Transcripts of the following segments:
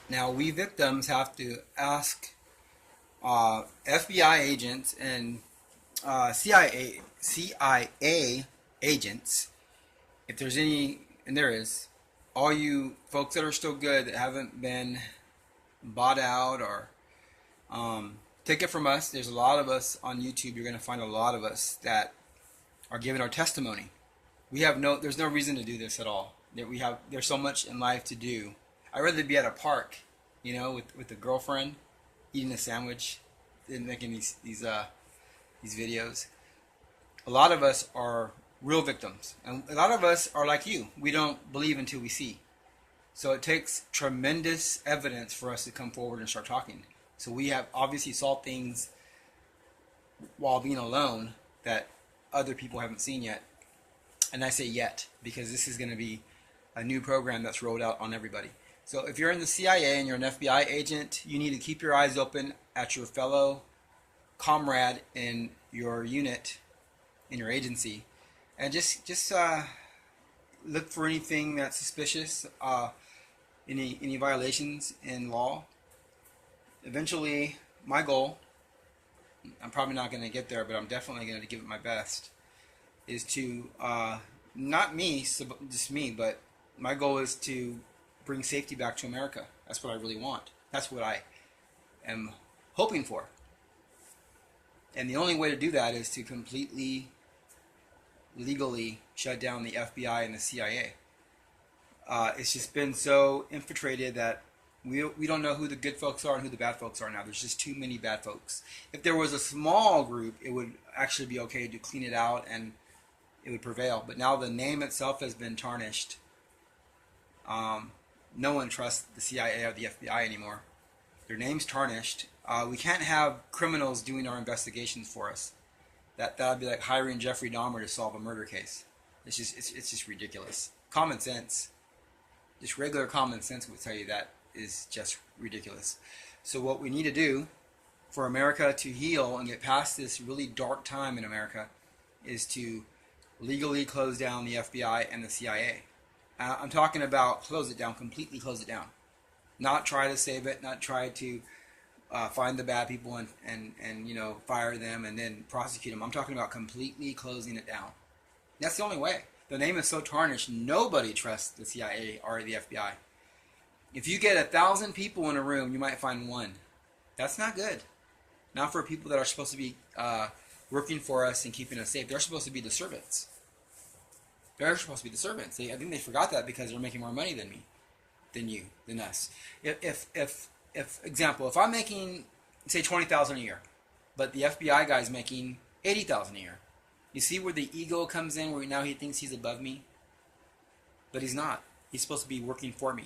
Now, we victims have to ask FBI agents and CIA agents if there's any, and there is, all you folks that are still good that haven't been bought out or take it from us. There's a lot of us on YouTube. You're going to find a lot of us that are giving our testimony. There's no reason to do this at all. There's so much in life to do. I'd rather be at a park, with a girlfriend, eating a sandwich, than making these videos. A lot of us are real victims, and a lot of us are like you. We don't believe until we see. So it takes tremendous evidence for us to come forward and start talking. So we have obviously saw things while being alone that other people haven't seen yet. And I say yet because this is going to be a new program that's rolled out on everybody. So if you're in the CIA and you're an FBI agent, you need to keep your eyes open at your fellow comrade in your unit, in your agency, and just look for anything that's suspicious, any violations in law. Eventually, my goal, I'm probably not going to get there, but I'm definitely going to give it my best, is to, not me, just me, but my goal is to bring safety back to America. That's what I really want. That's what I am hoping for. And the only way to do that is to completely, legally shut down the FBI and the CIA. It's just been so infiltrated that we don't know who the good folks are and who the bad folks are now. There's just too many bad folks. If there was a small group, it would actually be okay to clean it out and it would prevail. But now the name itself has been tarnished. No one trusts the CIA or the FBI anymore. Their name's tarnished. We can't have criminals doing our investigations for us. That would be like hiring Jeffrey Dahmer to solve a murder case. It's just ridiculous. Common sense, just regular common sense would tell you that is just ridiculous. So what we need to do for America to heal and get past this really dark time in America is to legally close down the FBI and the CIA. I'm talking about close it down, completely close it down. Not try to save it, not try to find the bad people and fire them and then prosecute them. I'm talking about completely closing it down. That's the only way. The name is so tarnished, nobody trusts the CIA or the FBI. If you get 1,000 people in a room, you might find one. That's not good. Not for people that are supposed to be working for us and keeping us safe. They're supposed to be the servants. They're supposed to be the servants. I think they forgot that because they're making more money than me, than us. If example, if I'm making say 20,000 a year, but the FBI guy's making 80,000 a year, you see where the ego comes in, where now he thinks he's above me, but he's not. He's supposed to be working for me.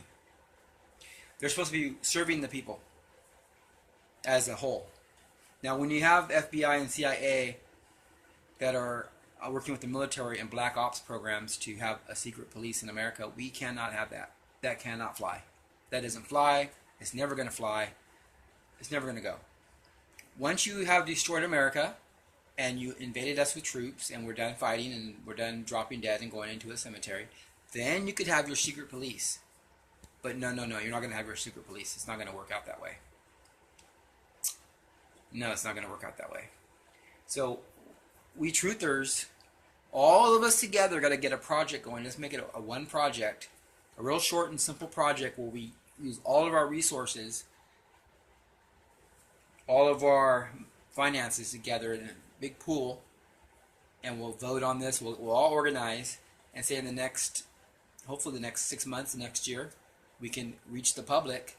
They're supposed to be serving the people as a whole. Now, when you have FBI and CIA that are working with the military and black ops programs to have a secret police in America, we cannot have that. That cannot fly. That doesn't fly. It's never going to fly. It's never going to go. Once you have destroyed America and you invaded us with troops and we're done fighting and we're done dropping dead and going into a cemetery, then you could have your secret police. But no, you're not going to have your secret police. It's not going to work out that way. No, it's not going to work out that way. So we truthers, all of us together, got to get a project going. Let's make it a one project, a real short and simple project where we use all of our resources, all of our finances together in a big pool, and we'll vote on this. We'll all organize and say in the next, hopefully the next 6 months, next year, we can reach the public,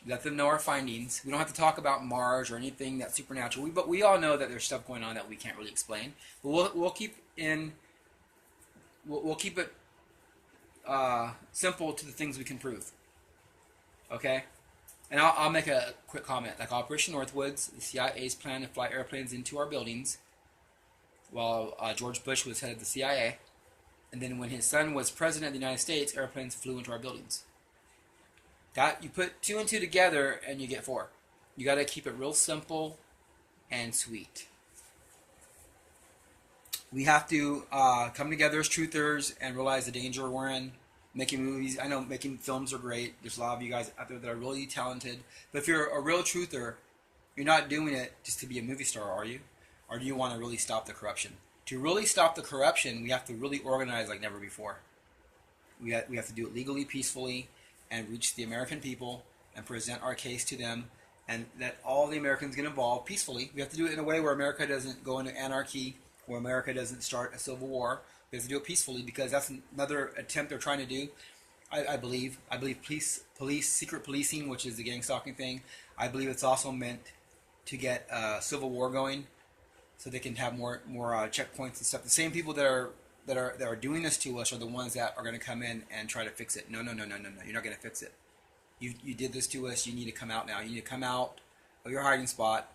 let them know our findings. We don't have to talk about Mars or anything that's supernatural. But we all know that there's stuff going on that we can't really explain. But we'll keep it simple to the things we can prove. Okay? And I'll make a quick comment. Like Operation Northwoods, the CIA's plan to fly airplanes into our buildings while George Bush was head of the CIA. And then when his son was president of the United States, airplanes flew into our buildings. That you put 2 and 2 together and you get 4. You got to keep it real simple and sweet. We have to come together as truthers and realize the danger we're in. making movies. I know making films are great. There's a lot of you guys out there that are really talented. But if you're a real truther, you're not doing it just to be a movie star, are you? Or do you want to really stop the corruption? To really stop the corruption, we have to really organize like never before. We have to do it legally, peacefully, and reach the American people and present our case to them, and let all the Americans get involved peacefully. We have to do it in a way where America doesn't go into anarchy, where America doesn't start a civil war. We have to do it peacefully, because that's another attempt they're trying to do. I believe police, secret policing, which is the gang stalking thing. I believe it's also meant to get a civil war going, so they can have more checkpoints and stuff. The same people that are doing this to us are the ones that are going to come in and try to fix it. No. You're not going to fix it. You did this to us. You need to come out now. You need to come out of your hiding spot,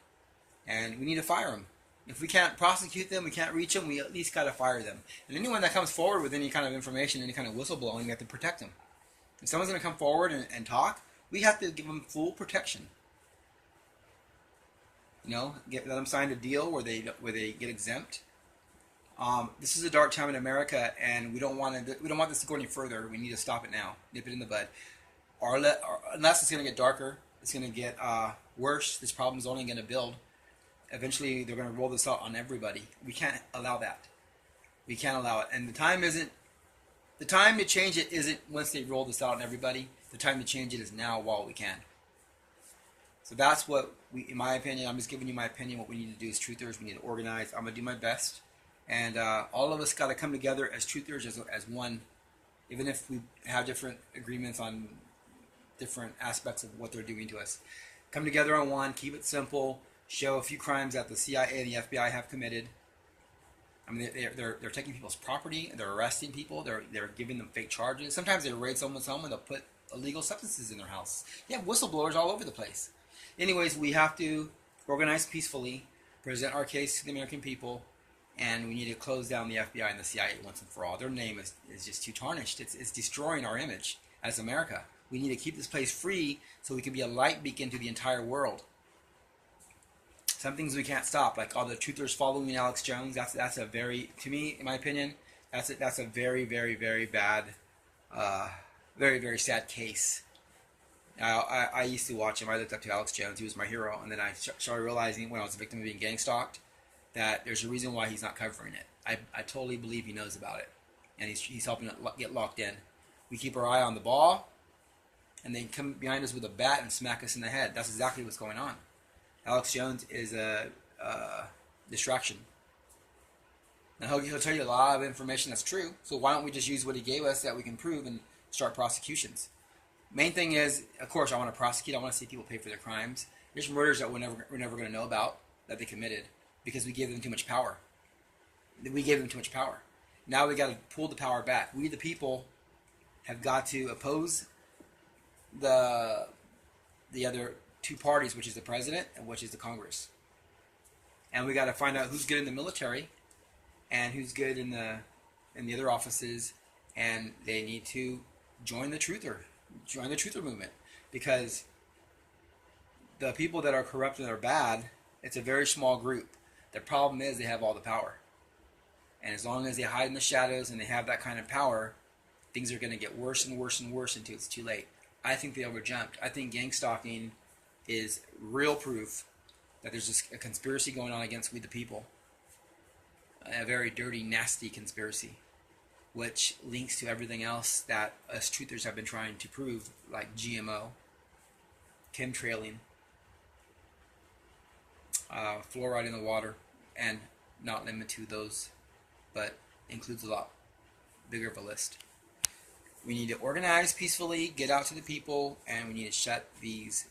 and we need to fire them. If we can't prosecute them, we can't reach them, we at least got to fire them. And anyone that comes forward with any kind of information, any kind of whistleblowing, we have to protect them. If someone's going to come forward and talk, we have to give them full protection. Let them sign a deal where they get exempt. This is a dark time in America, and we don't want this to go any further. We need to stop it now, nip it in the bud. Unless it's going to get darker, it's going to get worse. This problem is only going to build. Eventually, they're going to roll this out on everybody. We can't allow that. We can't allow it. And the time to change it isn't once they roll this out on everybody. The time to change it is now, while we can. So that's what in my opinion, I'm just giving you my opinion. What we need to do as truthers, we need to organize. I'm going to do my best. And all of us got to come together as truthers, as one. Even if we have different agreements on different aspects of what they're doing to us. Come together on one, keep it simple, show a few crimes that the CIA and the FBI have committed. I mean, they're taking people's property, they're arresting people, they're giving them fake charges. Sometimes they raid someone's home and they'll put illegal substances in their house. You have whistleblowers all over the place. Anyways, we have to organize peacefully, present our case to the American people, and we need to close down the FBI and the CIA once and for all. Their name is just too tarnished. It's destroying our image as America. We need to keep this place free so we can be a light beacon to the entire world. Some things we can't stop, like all the truthers following Alex Jones. That's a very, to me, in my opinion, that's a very, very, very bad, very, very sad case. I used to watch him. I looked up to Alex Jones. He was my hero. And then I started realizing when I was a victim of being gang stalked that there's a reason why he's not covering it. I totally believe he knows about it. And he's helping it get locked in. We keep our eye on the ball, and they come behind us with a bat and smack us in the head. That's exactly what's going on. Alex Jones is a distraction. Now he'll tell you a lot of information that's true. So why don't we just use what he gave us that we can prove and start prosecutions? Main thing is, of course, I want to prosecute. I want to see people pay for their crimes. There's murders that we're never going to know about that they committed because we gave them too much power. We gave them too much power. Now we got to pull the power back. We, the people, have got to oppose the other two parties, which is the president and which is the Congress. And we got to find out who's good in the military and who's good in the other offices, and they need to join the truther movement, because the people that are corrupt and are bad, it's a very small group. The problem is they have all the power, and as long as they hide in the shadows and they have that kind of power, things are going to get worse and worse and worse until it's too late. I think they overjumped. I think gang stalking is real proof that there's just a conspiracy going on against we the people. A very dirty, nasty conspiracy, which links to everything else that us truthers have been trying to prove, like GMO, chemtrailing, fluoride in the water, and not limited to those, but includes a lot bigger of a list. We need to organize peacefully, get out to the people, and we need to shut these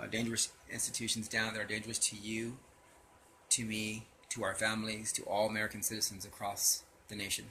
dangerous institutions down that are dangerous to you, to me, to our families, to all American citizens across the nation.